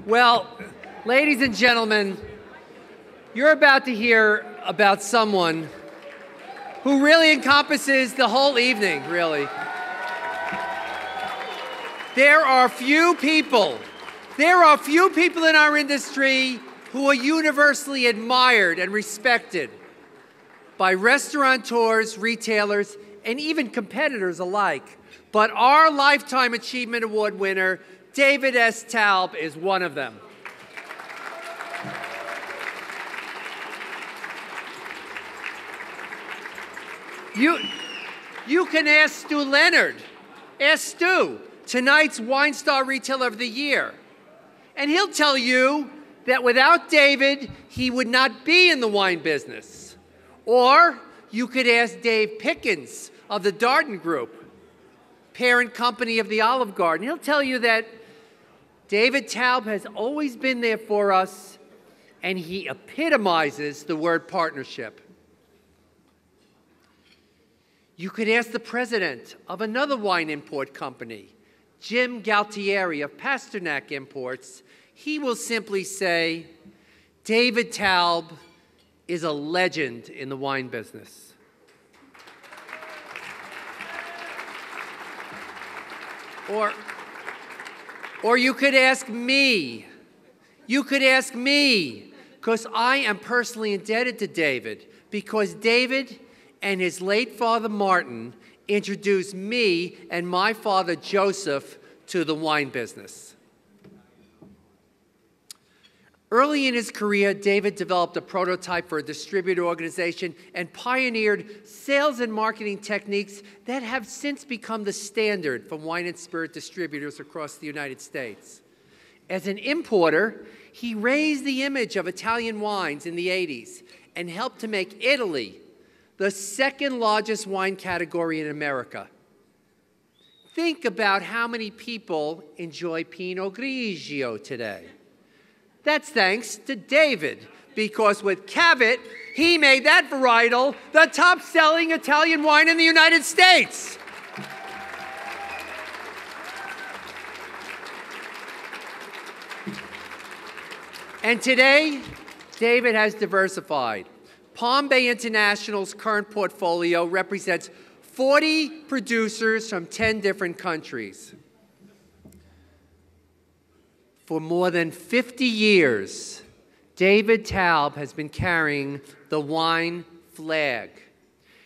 Well, ladies and gentlemen, you're about to hear about someone who really encompasses the whole evening, really. There are few people in our industry who are universally admired and respected by restaurateurs, retailers, and even competitors alike. But our Lifetime Achievement Award winner, David S. Taub, is one of them. You can ask Stu Leonard. Ask Stu, tonight's Wine Star Retailer of the Year. And he'll tell you that without David, he would not be in the wine business. Or you could ask Dave Pickens of the Darden Group, parent company of the Olive Garden. He'll tell you that David Taub has always been there for us, and he epitomizes the word partnership. You could ask the president of another wine import company, Jim Galtieri of Pasternak Imports. He will simply say, David Taub is a legend in the wine business. Or you could ask me. You could ask me, because I am personally indebted to David, because David and his late father Martin introduced me and my father Joseph to the wine business. Early in his career, David developed a prototype for a distributor organization and pioneered sales and marketing techniques that have since become the standard for wine and spirit distributors across the United States. As an importer, he raised the image of Italian wines in the 80s and helped to make Italy the second largest wine category in America. Think about how many people enjoy Pinot Grigio today. That's thanks to David, because with Cavit, he made that varietal the top-selling Italian wine in the United States. And today, David has diversified. Palm Bay International's current portfolio represents 40 producers from 10 different countries. For more than 50 years, David Taub has been carrying the wine flag.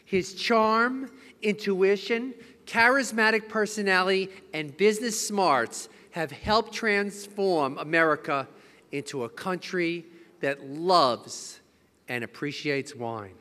His charm, intuition, charismatic personality, and business smarts have helped transform America into a country that loves and appreciates wine.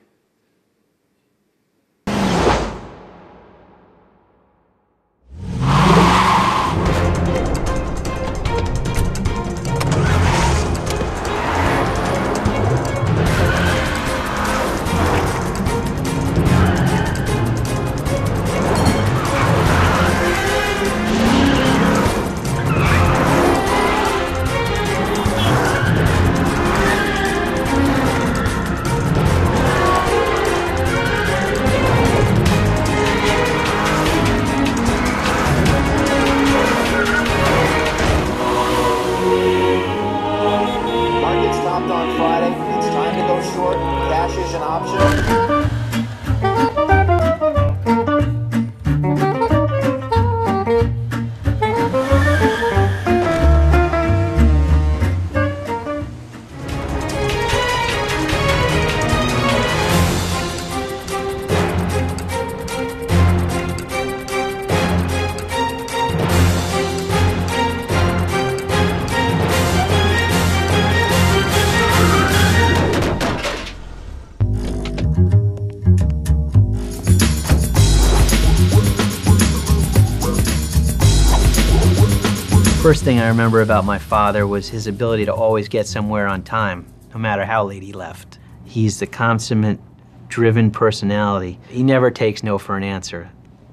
First thing I remember about my father was his ability to always get somewhere on time, no matter how late he left. He's the consummate, driven personality. He never takes no for an answer.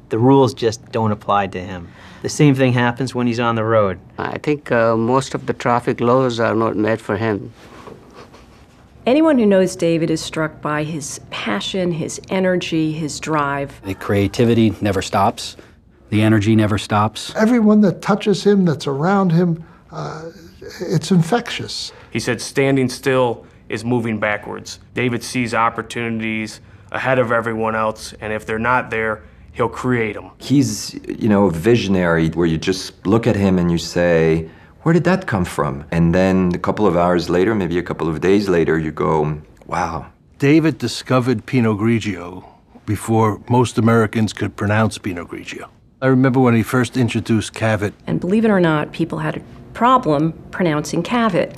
The rules just don't apply to him. The same thing happens when he's on the road. I think most of the traffic laws are not made for him. Anyone who knows David is struck by his passion, his energy, his drive. The creativity never stops. The energy never stops. Everyone that touches him, that's around him, it's infectious. He said standing still is moving backwards. David sees opportunities ahead of everyone else, and if they're not there, he'll create them. He's, a visionary where you just look at him and you say, where did that come from? And then a couple of hours later, maybe a couple of days later, you go, wow. David discovered Pinot Grigio before most Americans could pronounce Pinot Grigio. I remember when he first introduced Cavit. And believe it or not, people had a problem pronouncing Cavit.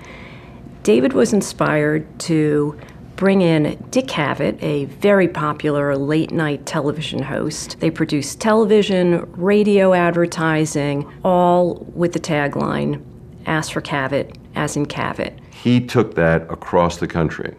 David was inspired to bring in Dick Cavett, a very popular late-night television host. They produced television, radio advertising, all with the tagline, "Ask for Cavett, as in Cavett." He took that across the country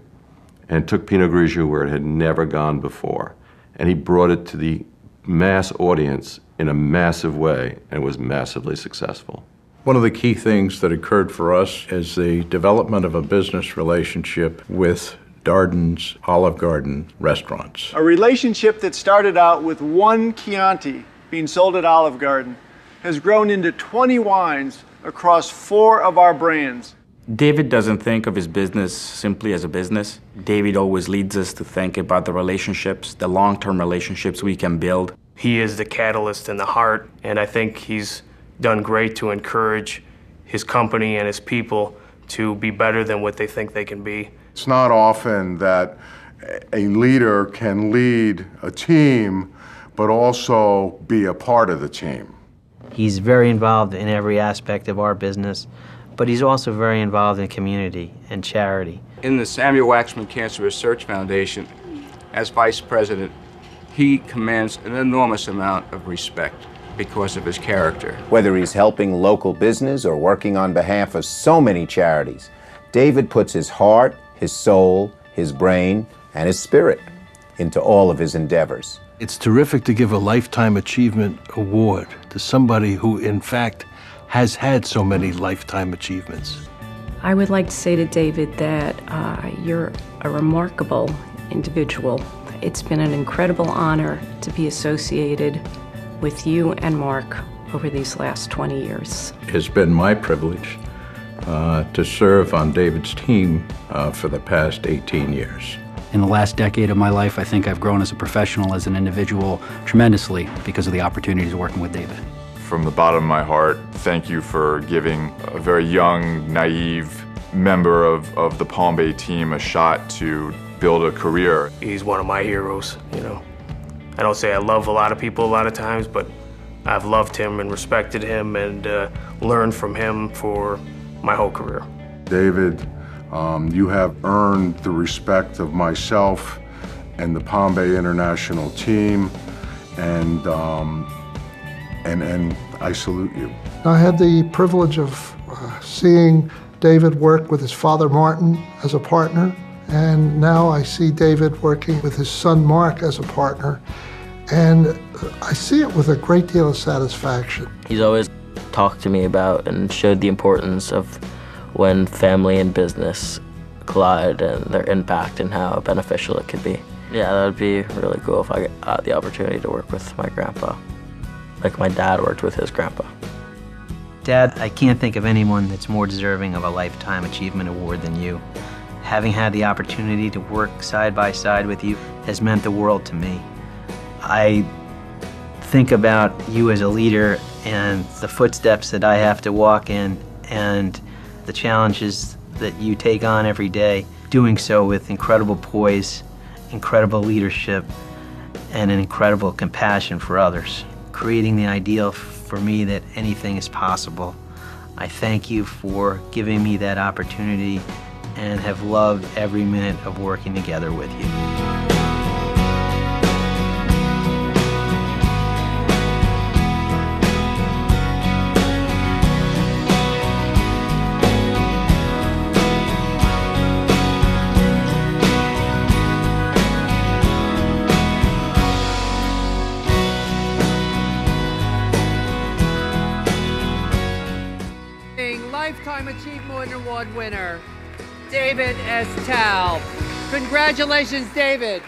and took Pinot Grigio where it had never gone before. And he brought it to the mass audience in a massive way and was massively successful. One of the key things that occurred for us is the development of a business relationship with Darden's Olive Garden restaurants. A relationship that started out with one Chianti being sold at Olive Garden has grown into 20 wines across 4 of our brands. David doesn't think of his business simply as a business. David always leads us to think about the relationships, the long-term relationships we can build. He is the catalyst and the heart, and I think he's done great to encourage his company and his people to be better than what they think they can be. It's not often that a leader can lead a team, but also be a part of the team. He's very involved in every aspect of our business, but he's also very involved in community and charity. In the Samuel Waxman Cancer Research Foundation, as vice president, he commands an enormous amount of respect because of his character. Whether he's helping local business or working on behalf of so many charities, David puts his heart, his soul, his brain, and his spirit into all of his endeavors. It's terrific to give a Lifetime Achievement Award to somebody who, in fact, has had so many lifetime achievements. I would like to say to David that you're a remarkable individual. It's been an incredible honor to be associated with you and Mark over these last 20 years. It's been my privilege to serve on David's team for the past 18 years. In the last decade of my life, I think I've grown as a professional, as an individual, tremendously because of the opportunities working with David. From the bottom of my heart, thank you for giving a very young, naive member of the Palm Bay team a shot to build a career. He's one of my heroes, I don't say I love a lot of people a lot of times, but I've loved him and respected him and learned from him for my whole career. David, you have earned the respect of myself and the Palm Bay International team, and I salute you. I had the privilege of seeing David work with his father Martin as a partner, and now I see David working with his son Mark as a partner, and I see it with a great deal of satisfaction. He's always talked to me about and showed the importance of when family and business collide and their impact and how beneficial it could be. Yeah, that would be really cool if I got the opportunity to work with my grandpa, like my dad worked with his grandpa. Dad, I can't think of anyone that's more deserving of a Lifetime Achievement Award than you. Having had the opportunity to work side by side with you has meant the world to me. I think about you as a leader and the footsteps that I have to walk in and the challenges that you take on every day, doing so with incredible poise, incredible leadership, and an incredible compassion for others, creating the ideal for me that anything is possible. I thank you for giving me that opportunity and have loved every minute of working together with you. Lifetime Achievement Award winner, David S. Taub. Congratulations, David.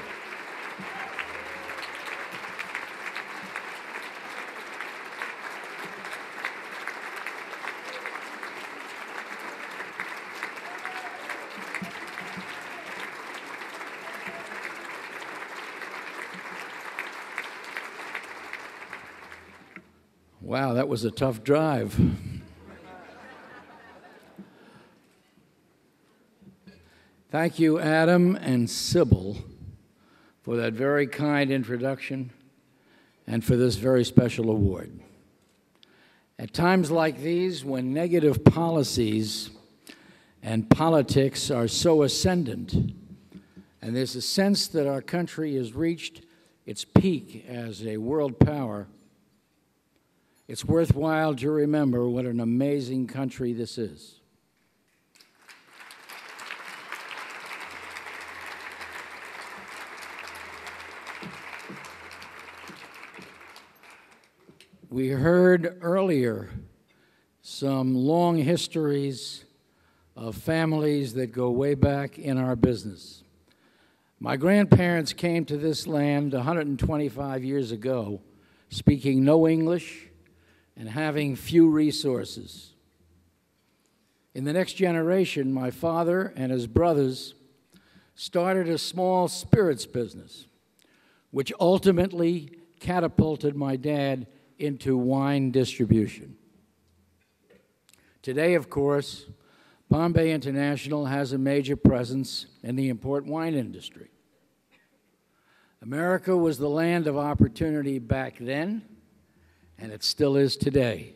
Wow, that was a tough drive. Thank you, Adam and Sybil, for that very kind introduction and for this very special award. At times like these, when negative policies and politics are so ascendant, and there's a sense that our country has reached its peak as a world power, it's worthwhile to remember what an amazing country this is. We heard earlier some long histories of families that go way back in our business. My grandparents came to this land 125 years ago, speaking no English and having few resources. In the next generation, my father and his brothers started a small spirits business, which ultimately catapulted my dad into wine distribution. Today, of course, Bombay International has a major presence in the import wine industry. America was the land of opportunity back then, and it still is today.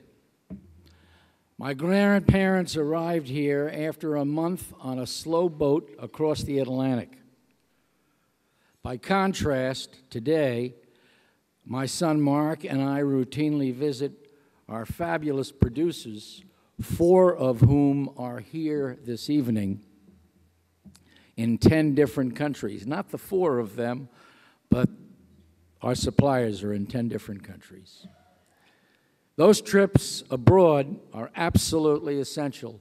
My grandparents arrived here after a month on a slow boat across the Atlantic. By contrast, today, my son Mark and I routinely visit our fabulous producers, 4 of whom are here this evening in 10 different countries. Not the 4 of them, but our suppliers are in 10 different countries. Those trips abroad are absolutely essential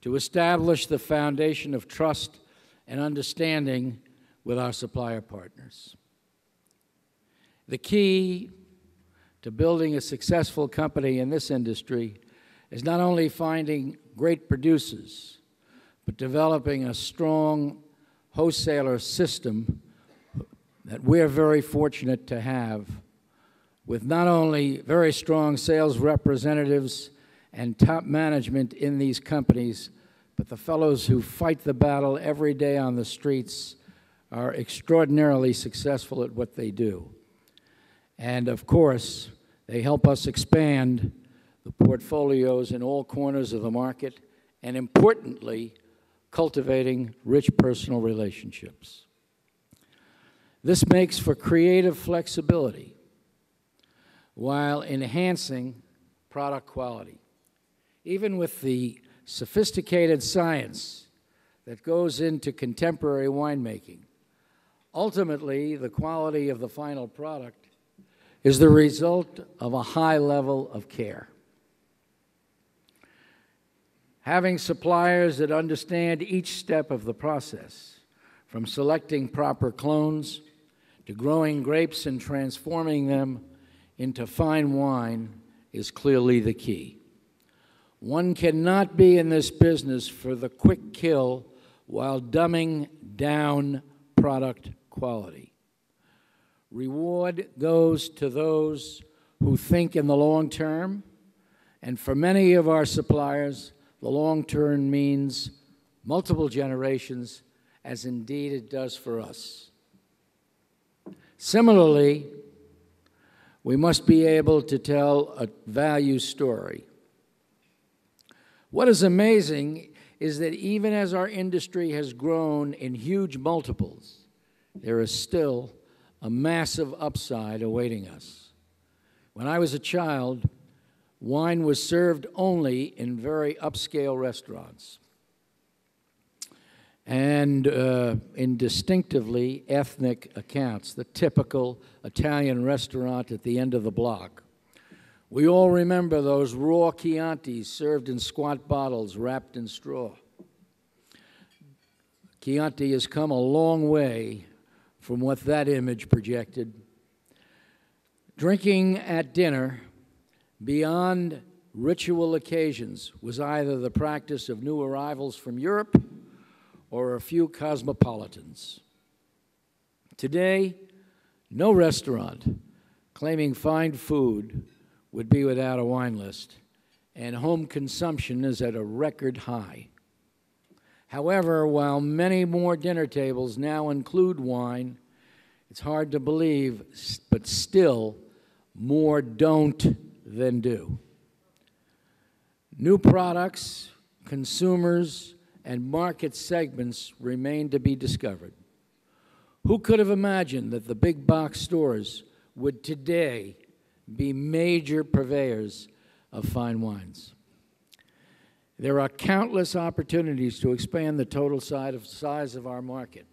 to establish the foundation of trust and understanding with our supplier partners. The key to building a successful company in this industry is not only finding great producers, but developing a strong wholesaler system that we're very fortunate to have, with not only very strong sales representatives and top management in these companies, but the fellows who fight the battle every day on the streets are extraordinarily successful at what they do. And of course, they help us expand the portfolios in all corners of the market, and importantly, cultivating rich personal relationships. This makes for creative flexibility while enhancing product quality. Even with the sophisticated science that goes into contemporary winemaking, ultimately, the quality of the final product is the result of a high level of care. Having suppliers that understand each step of the process, from selecting proper clones to growing grapes and transforming them into fine wine, is clearly the key. One cannot be in this business for the quick kill while dumbing down product quality. Reward goes to those who think in the long term, and for many of our suppliers, the long term means multiple generations, as indeed it does for us. Similarly, we must be able to tell a value story. What is amazing is that even as our industry has grown in huge multiples, there is still a massive upside awaiting us. When I was a child, wine was served only in very upscale restaurants and in distinctively ethnic accounts, the typical Italian restaurant at the end of the block. We all remember those raw Chiantis served in squat bottles wrapped in straw. Chianti has come a long way from what that image projected. Drinking at dinner, beyond ritual occasions, was either the practice of new arrivals from Europe or a few cosmopolitans. Today, no restaurant claiming fine food would be without a wine list, and home consumption is at a record high. However, while many more dinner tables now include wine, it's hard to believe, but still, more don't than do. New products, consumers, and market segments remain to be discovered. Who could have imagined that the big box stores would today be major purveyors of fine wines? There are countless opportunities to expand the total size of our market.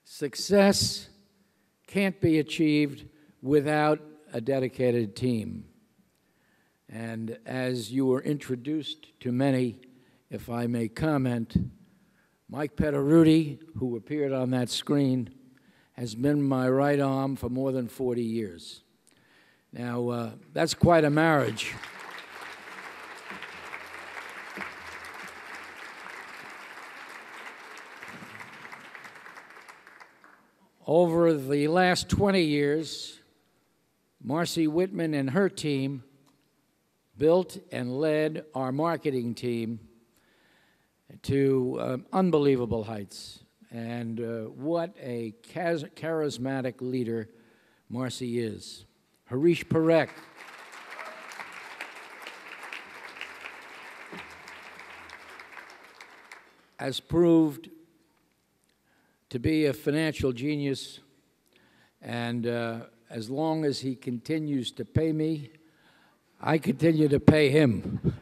Success can't be achieved without a dedicated team. And as you were introduced to many, if I may comment, Mike Petteruti, who appeared on that screen, has been my right arm for more than 40 years. Now, that's quite a marriage. Over the last 20 years, Marcy Whitman and her team built and led our marketing team to unbelievable heights. And what a charismatic leader Marcy is. Harish Parekh has proved to be a financial genius, and as long as he continues to pay me, I continue to pay him.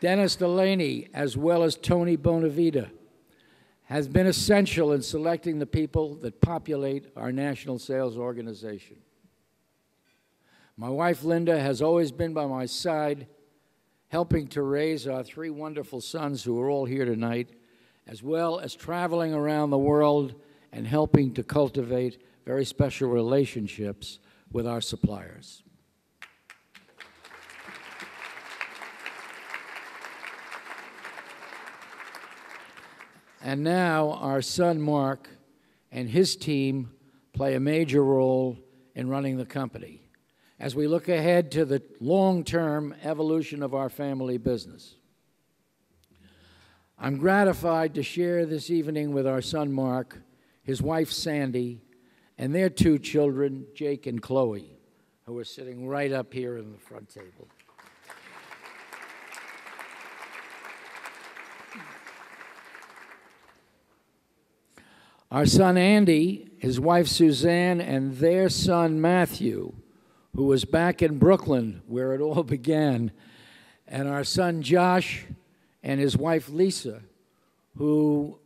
Dennis Delaney, as well as Tony Bonavita, has been essential in selecting the people that populate our national sales organization. My wife, Linda, has always been by my side, helping to raise our three wonderful sons who are all here tonight, as well as traveling around the world and helping to cultivate very special relationships with our suppliers. And now our son Mark and his team play a major role in running the company as we look ahead to the long-term evolution of our family business. I'm gratified to share this evening with our son Mark, his wife Sandy, and their two children, Jake and Chloe, who are sitting right up here in the front table. Our son Andy, his wife Suzanne, and their son Matthew, who was back in Brooklyn where it all began, and our son Josh and his wife Lisa, who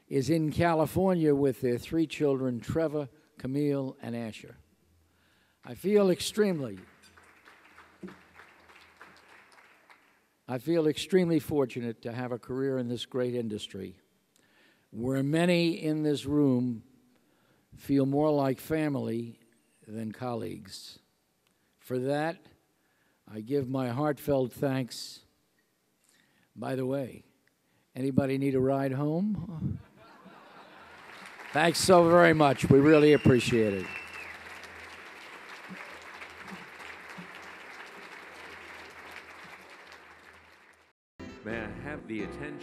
is in California with their three children, Trevor, Camille, and Asher. I feel extremely fortunate to have a career in this great industry, where many in this room feel more like family than colleagues. For that, I give my heartfelt thanks. By the way, anybody need a ride home? Thanks so very much. We really appreciate it. May I have the attention